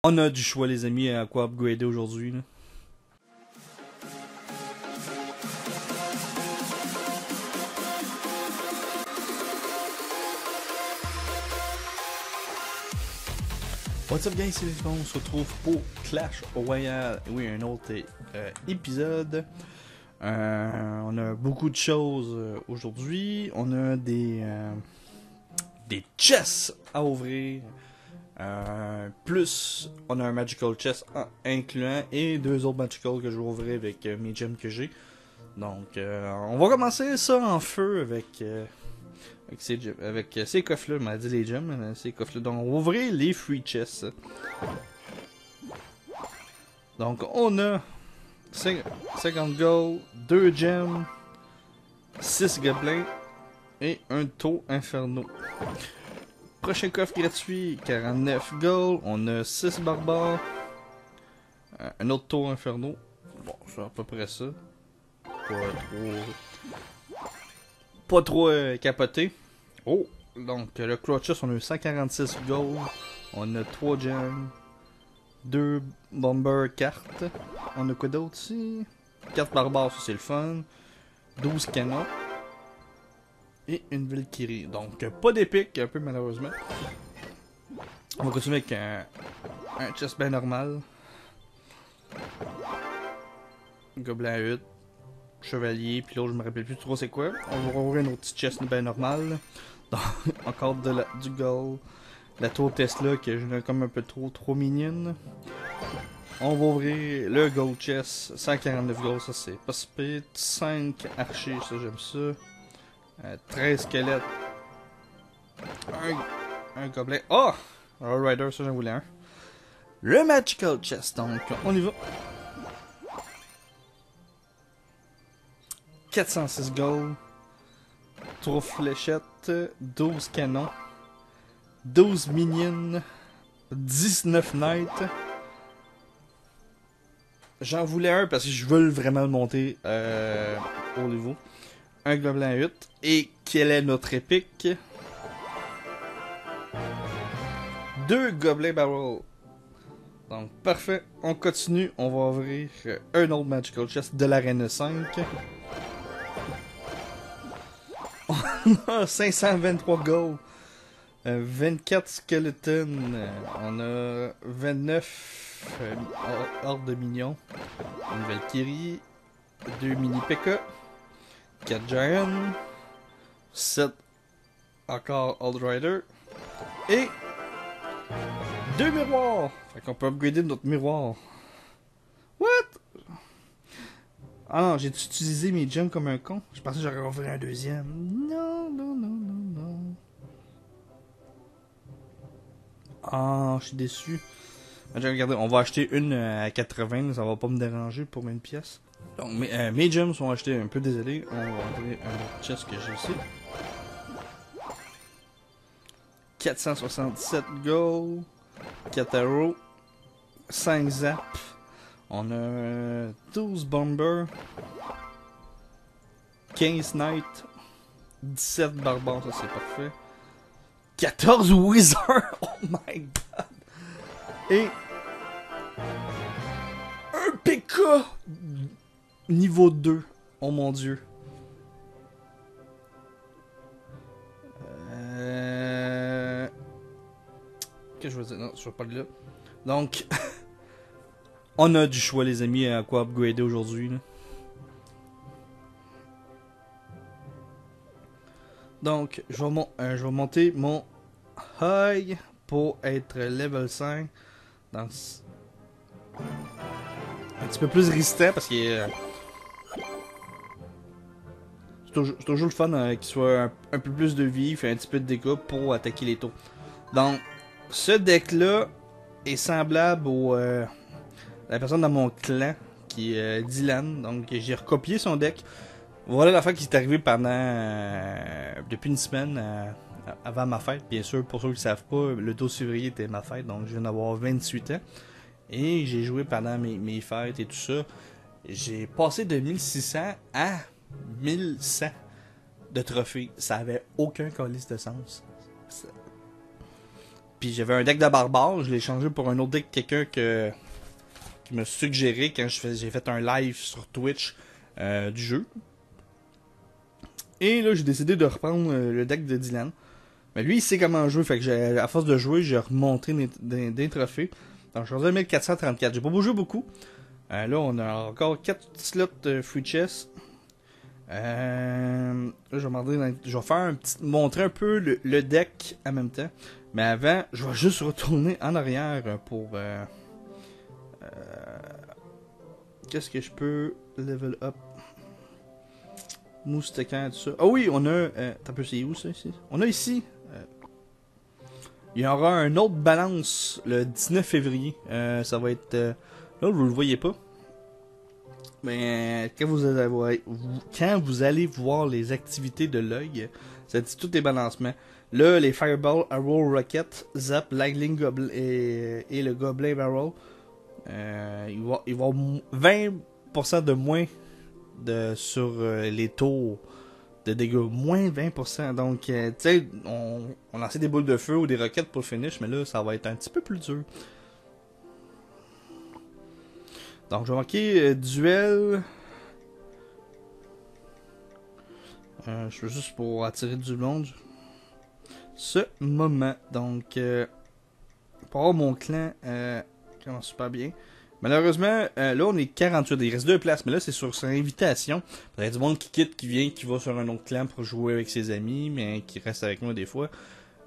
On a du choix, les amis, à quoi upgrader aujourd'hui. Là. What's up, guys? C'est Lisbon. On se retrouve pour Clash Royale. Oui, un autre épisode. On a beaucoup de choses aujourd'hui. On a des chests à ouvrir. Plus, on a un Magical Chest incluant et deux autres Magical que je vais ouvrir avec mes gems que j'ai. Donc, on va commencer ça en feu avec ces coffres-là. On m'a dit les gems, ces coffres-là. Donc, on va ouvrir les free chests. Donc, on a 50 gold, 2 gems, 6 gobelins et un taux inferno. Prochain coffre gratuit, 49 gold, on a 6 barbares, un autre taux inferno. Bon, c'est à peu près ça. Pas trop capoté. Oh, donc le Crotchus, on a eu 146 gold, on a 3 gems, 2 bomber cartes. On a quoi d'autre ici? 4 barbares, ça c'est le fun. 12 canons. Et une Valkyrie. Donc, pas d'épique, un peu malheureusement. On va continuer avec un chest bien normal. Gobelin à 8. Chevalier, puis l'autre, je me rappelle plus trop c'est quoi. On va ouvrir un autre petit chest bien normal. Donc, encore du gold. La tour Tesla, que je comme un peu trop mignonne. On va ouvrir le gold chest. 149 gold, ça c'est pas super. 5 archers, ça j'aime ça. 13 squelettes. Un gobelin. Oh! Un rider, ça j'en voulais un. Le Magical Chest, donc on y va. 406 gold. 3 fléchettes. 12 canons. 12 minions. 19 knights. J'en voulais un parce que je veux vraiment le monter au niveau. Un gobelin à 8. Et quel est notre épique? 2 gobelins barrel. Donc parfait, on continue. On va ouvrir un autre Magical Chest de l'arène 5. On a 523 gold. 24 skeletons. On a 29 hors de minions. Une Valkyrie. 2 mini P.K. 4 Giants, 7 encore Old Rider, et 2 miroirs. Fait qu'on peut upgrader notre miroir. What? Ah non, j'ai utilisé mes gems comme un con. Je pensais que j'aurais ouvert un deuxième. Non. Ah, je suis déçu. Regardez, on va acheter une à 80, ça va pas me déranger pour une pièce. Donc, mes gems sont achetés un peu, désolé. On va ouvrir un autre chest que j'ai ici. 467 gold. 4 arrows. 5 zap. On a 12 bomber. 15 knight. 17 barbares, ça c'est parfait. 14 wizards. Oh my god. Et un PK niveau 2. Oh mon dieu. Qu'est-ce que je veux dire? Non, je veux pas de là. Donc, on a du choix, les amis, à quoi upgrader aujourd'hui. Donc, je vais monter mon high pour être level 5. Donc, un petit peu plus résistant parce qu'il est. C'est toujours le fun qu'il soit un peu plus de vie, fait un petit peu de dégâts pour attaquer les taux. Donc, ce deck-là est semblable à la personne dans mon clan, qui est Dylan. Donc, j'ai recopié son deck. Voilà la fois qui est arrivée depuis une semaine avant ma fête. Bien sûr, pour ceux qui ne savent pas, le 12 février était ma fête, donc je viens d'avoir 28 ans. Et j'ai joué pendant mes fêtes et tout ça. J'ai passé de 1600 à 1100 de trophées. Ça avait aucun calice de sens. Puis j'avais un deck de barbare, je l'ai changé pour un autre deck, quelqu'un qui m'a suggéré quand j'ai fait un live sur Twitch du jeu. Et là, j'ai décidé de reprendre le deck de Dylan. Mais lui, il sait comment jouer, fait que à force de jouer, j'ai remonté des trophées. Donc, je suis rendu à 1434. J'ai pas bougé beaucoup. Là, on a encore 4 slots free chess. Là, je vais faire montrer un peu le deck en même temps. Mais avant, je vais juste retourner en arrière pour... qu'est-ce que je peux level up? Moustaquin, tout ça. Ah oui, on a... t'as peu, c'est où ça ici? On a ici... il y aura un autre balance le 19 février. Ça va être... là, vous le voyez pas. Mais quand vous allez voir les activités de l'œil, ça dit tous les balancements. Là, les Fireball, Arrow, Rocket, Zap, Lightning Goblin et le Goblin Barrel, il va y avoir 20% de moins sur les tours de dégâts. Moins 20%. Donc, tu sais, on lançait des boules de feu ou des roquettes pour le finish, mais là, ça va être un petit peu plus dur. Donc, je vais marquer duel. Je veux juste pour attirer du monde. Ce moment. Donc, pour avoir mon clan, commence super bien. Malheureusement, là, on est 48. Il reste 2 places, mais là, c'est sur invitation. Il y a du monde qui quitte, qui vient, qui va sur un autre clan pour jouer avec ses amis, mais qui reste avec moi des fois.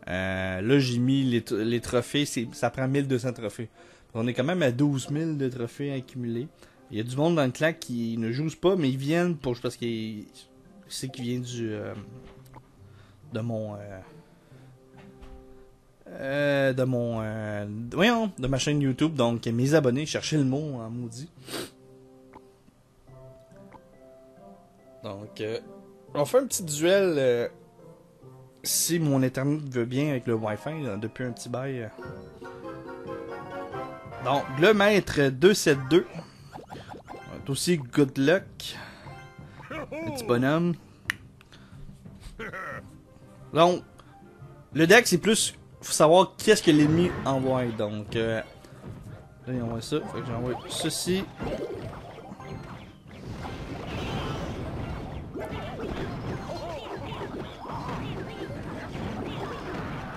Là, j'ai mis les trophées. Ça prend 1200 trophées. On est quand même à 12 000 de trophées accumulés. Il y a du monde dans le clan qui ne joue pas, mais ils viennent parce qu'ils c'est qui vient de ma chaîne YouTube. Donc mes abonnés, cherchez le mot en maudit. Donc on fait un petit duel si mon internet veut bien avec le Wi-Fi depuis un petit bail. Donc, le maître 272. C'est aussi Good Luck. Le petit bonhomme. Donc, le deck, c'est plus... faut savoir qu'est-ce que l'ennemi envoie. Donc, là, il envoie ça. Fait que j'envoie ceci.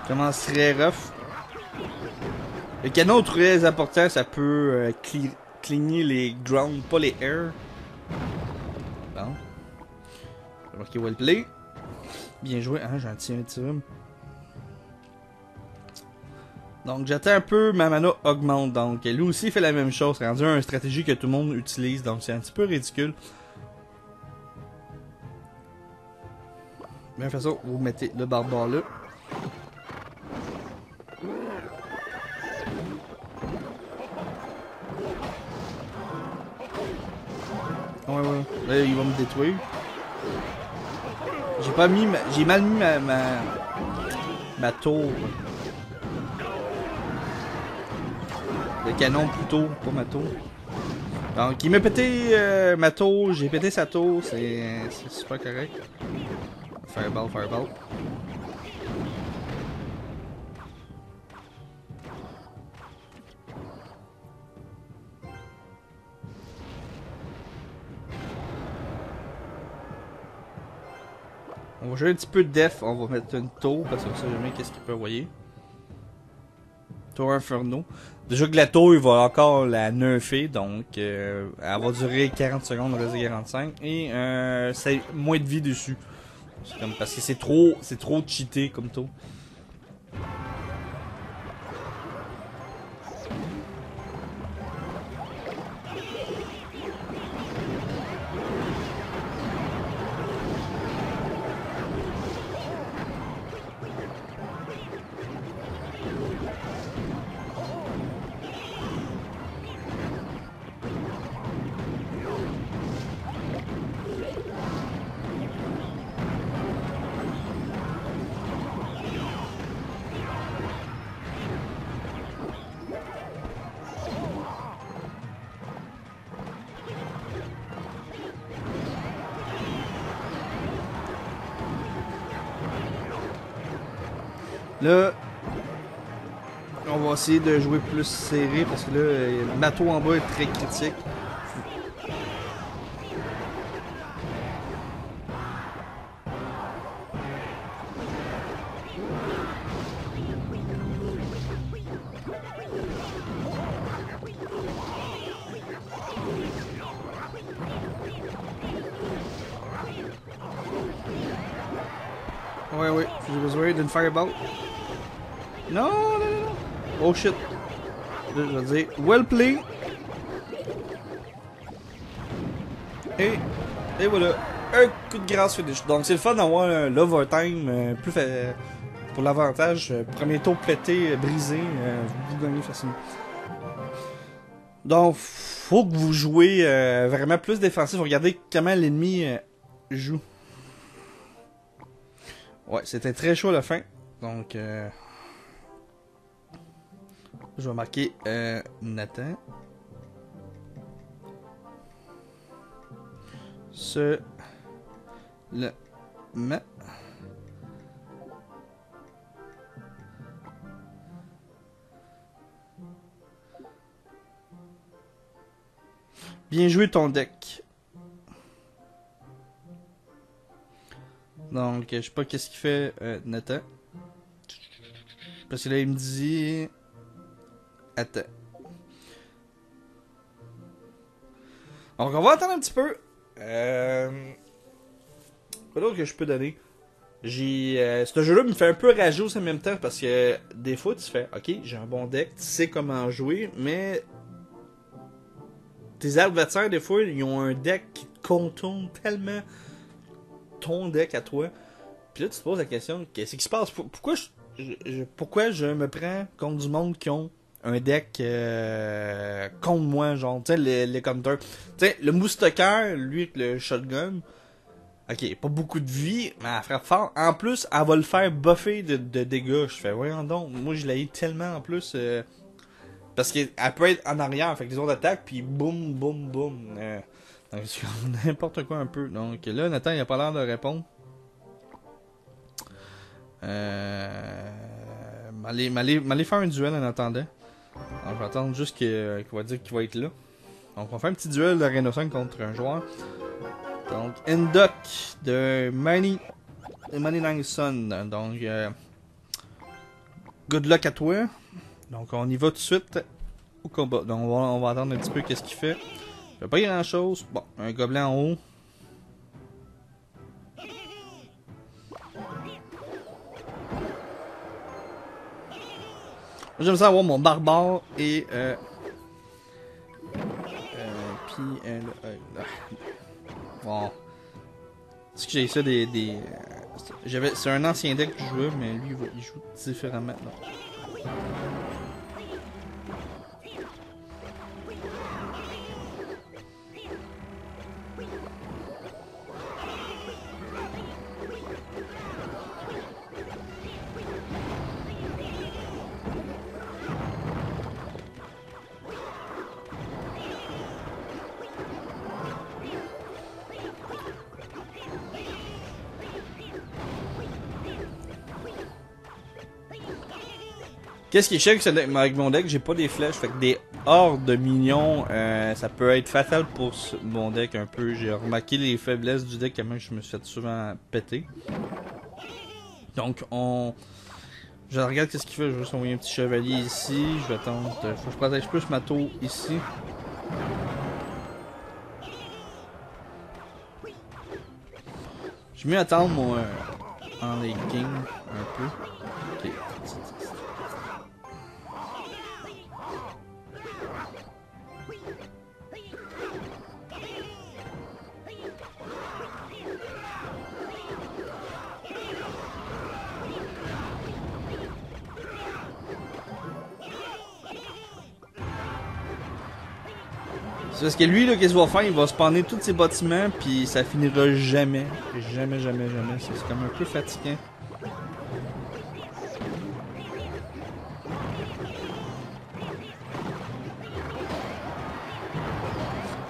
Commence très rough. Le canon très important, ça peut cligner les ground, pas les air. Bon. Je vais marquer well play. Bien joué, hein, j'en tiens un tir. Donc j'attends un peu, ma mana augmente. Donc lui aussi fait la même chose. C'est rendu une stratégie que tout le monde utilise. Donc c'est un petit peu ridicule. De toute façon, vous mettez le barbare là. Ouais. Là, il va me détruire. J'ai mal mis ma tour. Le canon plutôt, pas ma tour. Donc, il m'a pété ma tour. J'ai pété sa tour. C'est super correct. Fireball. On va jouer un petit peu de def, on va mettre une tour parce qu'on sait jamais qu'est-ce qu'il peut envoyer. Tour Inferno. Déjà que la tour, il va encore la nerfer, donc elle va durer 40 secondes, on reste 45. Et c'est moins de vie dessus. Comme, parce que c'est trop cheaté comme tour. Là, va essayer de jouer plus serré parce que là, le bateau en bas est très critique. Ouais, j'ai besoin d'une fireball. Non, non, non, non. Oh shit. Là, je vais dire, well play. Et voilà. Un coup de grâce finish. Donc c'est le fun d'avoir l'overtime plus fait pour l'avantage. Premier tour pété, brisé, vous gagnez facilement. Donc faut que vous jouez vraiment plus défensif. Regardez comment l'ennemi joue. Ouais, c'était très chaud à la fin. Donc, je vais marquer Nathan. Le bien joué ton deck. Donc, je sais pas qu'est-ce qu'il fait Nathan. Parce que là, il me dit... Attends. Donc, on va attendre un petit peu. Quoi d'autre que je peux donner? Ce jeu-là me fait un peu rager aussi en même temps parce que des fois, tu fais, ok, j'ai un bon deck, tu sais comment jouer, mais tes adversaires, des fois, ils ont un deck qui te contourne tellement ton deck à toi. Puis là, tu te poses la question, qu'est-ce qui se passe? Pourquoi je me prends contre du monde qui ont un deck contre moi, genre, tu sais, les counters. Tu sais, le moustoqueur, lui, avec le shotgun, ok, pas beaucoup de vie, mais elle frappe fort. En plus, elle va le faire buffer de dégâts. Je fais, voyons donc, moi je l'ai tellement en plus. Parce qu'elle peut être en arrière, fait que les autres attaquent, puis boum, boum, boum. Donc, c'est n'importe quoi un peu. Donc là, Nathan, il a pas l'air de répondre. M'aller faire un duel en attendant. Donc, je vais attendre juste qu'il va dire qu'il va être là. Donc, on va faire un petit duel d'Arena 5 contre un joueur. Donc, Endok de Money Son. Donc, good luck à toi. Donc, on y va tout de suite au combat. Donc, on va attendre un petit peu qu'est-ce qu'il fait. Il fait pas grand chose. Bon, un gobelin en haut. J'aime ça avoir mon barbare et puis bon, c'est que j'ai ça c'est un ancien deck que je jouais, mais lui il joue différemment maintenant. Qu'est-ce qui est chiant avec mon deck, j'ai pas des flèches, fait que des hordes de minions, ça peut être fatal pour mon deck un peu. J'ai remarqué les faiblesses du deck, quand je me suis fait souvent péter. Donc je regarde qu'est-ce qu'il fait, je vais juste envoyer un petit chevalier ici, je vais attendre, faut que je protège plus ma tour ici. Je vais mieux attendre mon en late game un peu. Ok. C'est parce que lui, là, qu'est-ce qu'il va faire? Il va spawner tous ses bâtiments, puis ça finira jamais. Jamais. C'est comme un peu fatigant.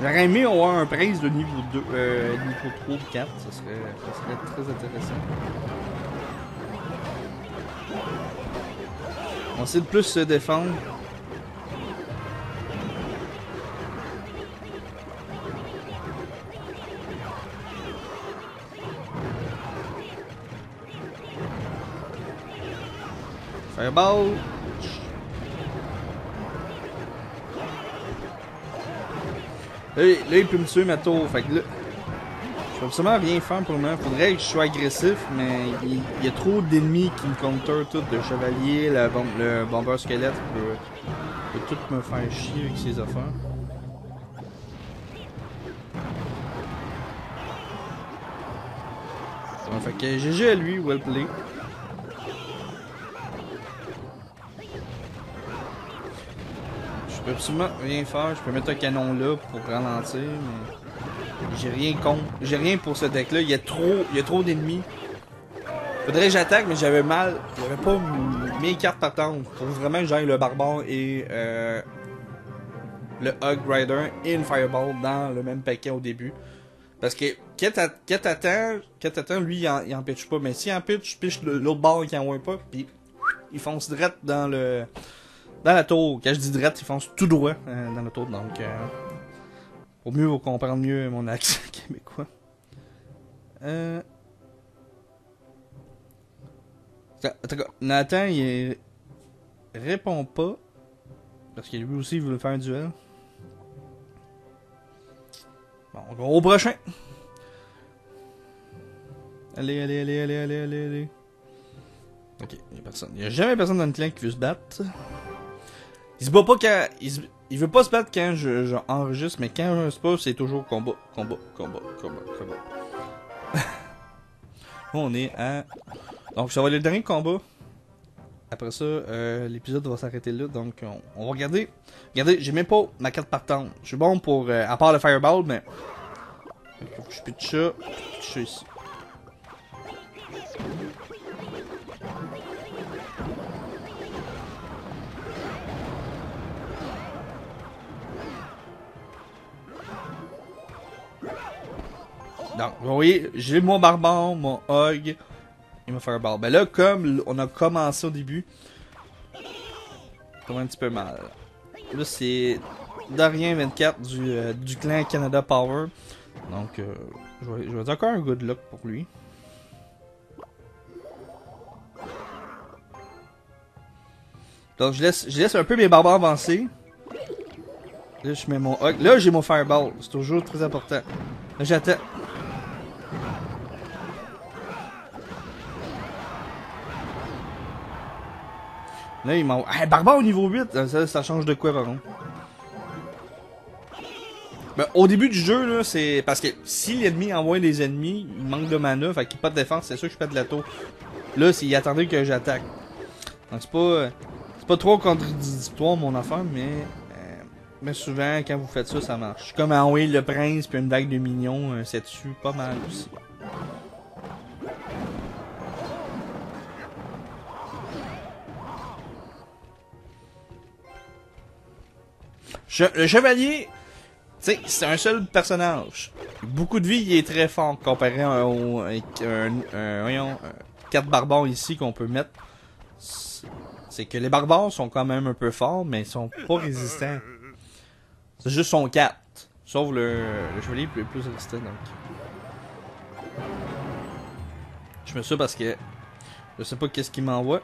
J'aurais aimé avoir un prince de niveau 2, niveau 3 ou 4, ça serait très intéressant. va essayer de plus se défendre. Fireball. Là, il peut me tuer ma tour. Fait que là, je peux absolument rien faire pour le moment. Faudrait que je sois agressif, mais il y a trop d'ennemis qui me counter tout. Le chevalier, le bomber squelette peut tout me faire chier avec ses affaires. Bon, fait que GG à lui, well play. Je peux absolument rien faire. Je peux mettre un canon là pour ralentir, mais j'ai rien contre. J'ai rien pour ce deck là. Il y a trop d'ennemis. Faudrait que j'attaque, mais j'avais mal. J'avais pas mes cartes partantes. Faut vraiment que j'aille le barbare et le Hog Rider et une Fireball dans le même paquet au début. Parce que quand t'attends, lui il en pitch pas. Mais s'il en pitch, je pitch l'autre bord qui envoie pas. Puis il fonce direct dans la tour. Quand je dis direct, il fonce tout droit dans la tour. Donc pour mieux vous comprendre mieux mon accent québécois. Nathan, il répond pas. Parce que lui aussi, il veut faire un duel. Bon, on va au prochain. Allez. Ok, il y a personne. Il y a jamais personne dans le clan qui veut se battre. Il se bat pas quand... Il veut pas se battre quand je enregistre, mais quand je se passe, c'est toujours combat. On est à... Donc ça va être le dernier combat. Après ça, l'épisode va s'arrêter là. Donc on va regarder. Regardez, j'ai même pas ma carte partante. Je suis bon pour... à part le Fireball, mais... Je pitch ça ici. Donc, vous voyez, j'ai mon barbare, mon hog et mon fireball. Ben là, comme on a commencé au début, ça va un petit peu mal. Là, c'est Darien24 du clan Canada Power. Donc, je vais dire encore un good luck pour lui. Donc, je laisse un peu mes barbares avancer. Là, je mets mon hog. Là, j'ai mon fireball. C'est toujours très important. Là, j'attends. Là, il m'envoie. Hey, barbare au niveau 8, ça change de quoi, par contre? Ben, au début du jeu, là, c'est parce que si l'ennemi envoie des ennemis, il manque de mana, fait qu'il n'y a pas de défense, c'est sûr que je pète la tour. Là, il attendait que j'attaque. Donc, c'est pas trop contradictoire mon affaire, mais souvent, quand vous faites ça, ça marche. C'est comme envoyer le prince puis une vague de mignons, c'est dessus, pas mal aussi. Le chevalier, tu sais, c'est un seul personnage. Beaucoup de vie, il est très fort comparé à un 4 barbares ici qu'on peut mettre. C'est que les barbares sont quand même un peu forts, mais ils sont pas résistants. C'est juste son 4. Sauf le chevalier est plus résistant. Donc. Je mets ça parce que je sais pas qu'est-ce qu'il m'envoie.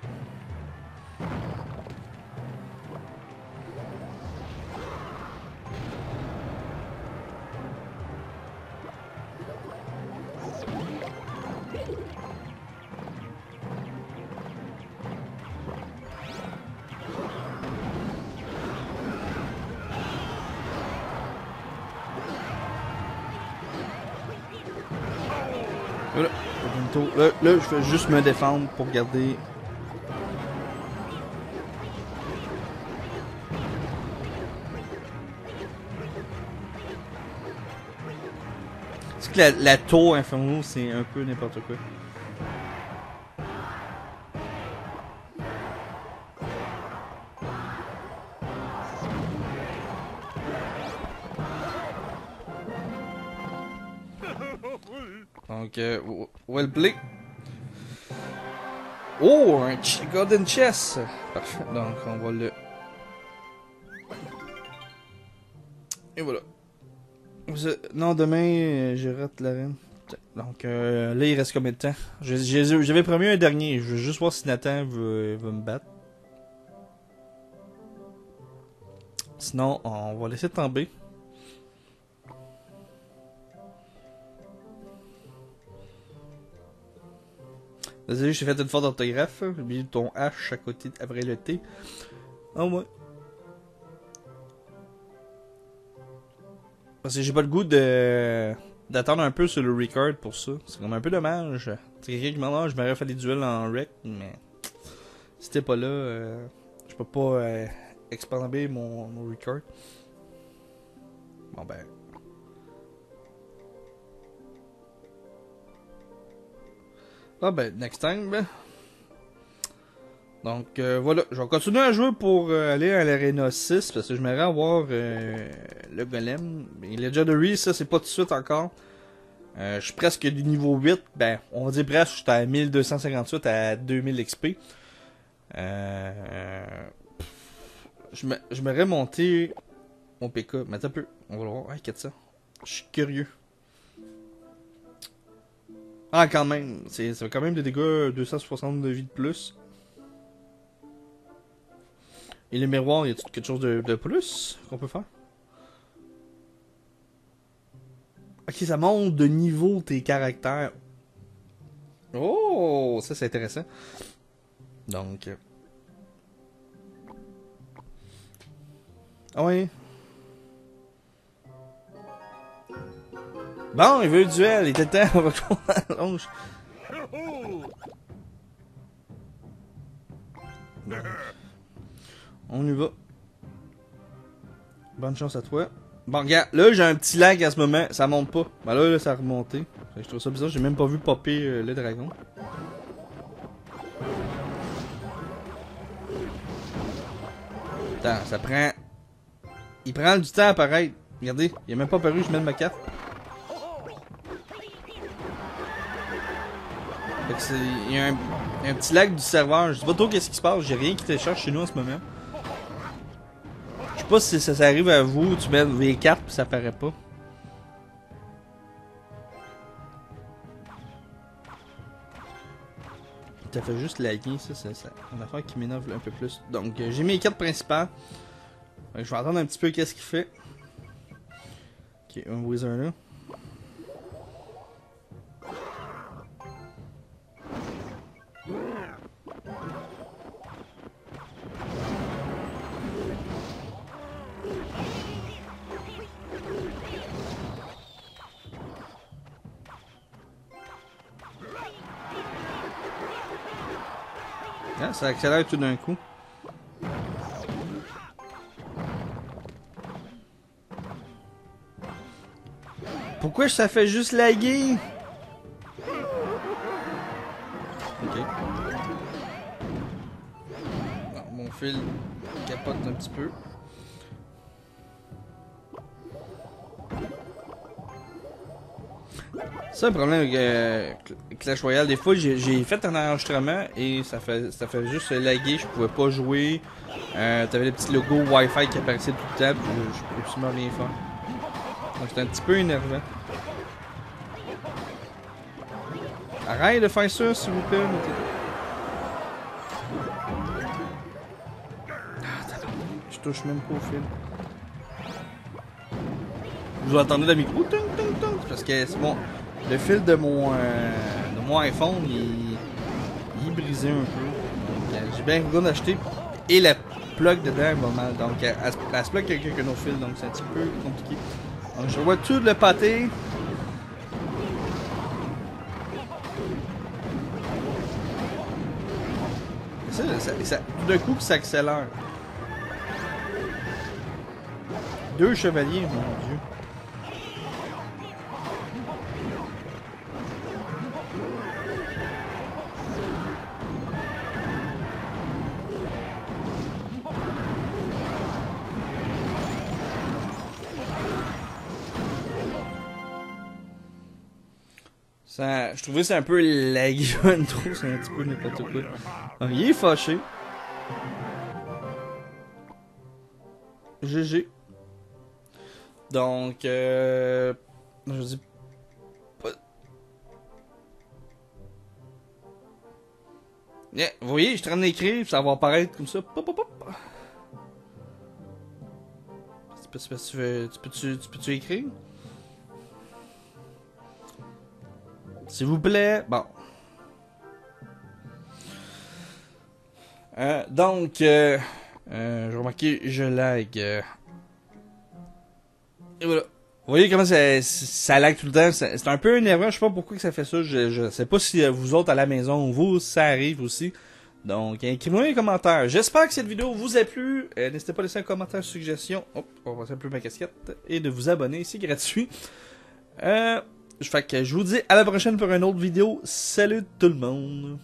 Là, je vais juste me défendre pour garder. C'est que la tour Inferno, c'est un peu n'importe quoi. Donc, well play. Oh, un Golden Chess! Parfait, donc on va le... Et voilà. Non, demain, je rate l'arène. Donc là, il reste combien de temps? J'avais promis un dernier, je veux juste voir si Nathan veut me battre. Sinon, on va laisser tomber. Désolé, j'ai fait une faute d'orthographe. J'ai oublié ton H à côté après le T. Oh, ouais. Parce que j'ai pas le goût d'attendre un peu sur le record pour ça. C'est comme un peu dommage. C'est quelqu'un qui m'en a, je m'aurais fait des duels en rec, mais si t'es pas là, je peux pas expander mon record. Bon ben. Ah ben, next time. Ben. Donc voilà, je vais continuer à jouer pour aller à l'Arena 6 parce que je m'aimerais avoir le golem. Il est déjà de Legendary, ça c'est pas tout de suite encore. Je suis presque du niveau 8, ben on va dire presque, je suis à 1258 à 2000 XP. Je m'aurais monté mon PK, mais attends un peu, on va le voir. Ouais, 400. Je suis curieux. Ah, quand même, ça fait quand même des dégâts 260 de vie de plus. Et le miroir, y a quelque chose de plus qu'on peut faire? Ok, ça monte de niveau tes caractères. Oh, ça c'est intéressant. Donc. Ah oui. Bon, il veut le duel, il était temps, on va jouer à la longe. On y va. Bonne chance à toi. Bon, regarde, là j'ai un petit lag à ce moment, ça monte pas. Ben là ça a remonté. Je trouve ça bizarre, j'ai même pas vu popper le dragon. Attends, ça prend... Il prend du temps à apparaître. Regardez, il a même pas apparu, je mets ma carte. Fait que il y a un petit lag du serveur. Je sais pas trop qu'est-ce qui se passe, j'ai rien qui télécharge chez nous en ce moment. Je sais pas si ça arrive à vous, tu mets les cartes pis ça apparaît pas. Ça fait juste laguer, ça c'est une affaire qui m'énerve un peu plus. Donc j'ai mis les cartes principales. Je vais attendre un petit peu qu'est-ce qu'il fait. Ok, un wizard là. Ah, ça accélère tout d'un coup. Pourquoi ça fait juste laguer? Ok. Non, mon fil capote un petit peu. C'est un problème avec Clash Royale. Des fois, j'ai fait un enregistrement et ça fait juste laguer. Je pouvais pas jouer. T'avais le petit logo Wi-Fi qui apparaissait tout le temps. Je pouvais absolument rien faire. Donc c'était un petit peu énervant. Arrête de faire ça, s'il vous plaît. Je touche même pas au fil. Vous entendez le micro? Parce que c'est bon. Le fil de mon iPhone, il est brisé un peu. Donc j'ai bien besoin d'acheter. Et la plug dedans va mal. Donc elle se plug avec un autre fil. Donc c'est un petit peu compliqué. Donc je vois tout le pâté. Ça, tout d'un coup, ça accélère. 2 chevaliers, mon dieu. Je trouvais que c'est un peu lagueux trop, c'est un petit peu n'importe quoi. Donc, il est fâché. GG. Donc, je dis pas... Yeah, vous voyez, je suis en train d'écrire, ça va apparaître comme ça. Pop, pop, pop. Tu peux-tu écrire? S'il vous plaît. Bon. Donc, j'ai remarqué, je lag. Et voilà. Vous voyez comment ça lag tout le temps. C'est un peu énervant. Je sais pas pourquoi que ça fait ça. Je sais pas si vous autres à la maison ou vous, ça arrive aussi. Donc, écrivez-moi un commentaire. J'espère que cette vidéo vous a plu. N'hésitez pas à laisser un commentaire, suggestion. Hop, on va passer un peu ma casquette. Et de vous abonner, c'est gratuit. Fait que je vous dis à la prochaine pour une autre vidéo. Salut tout le monde.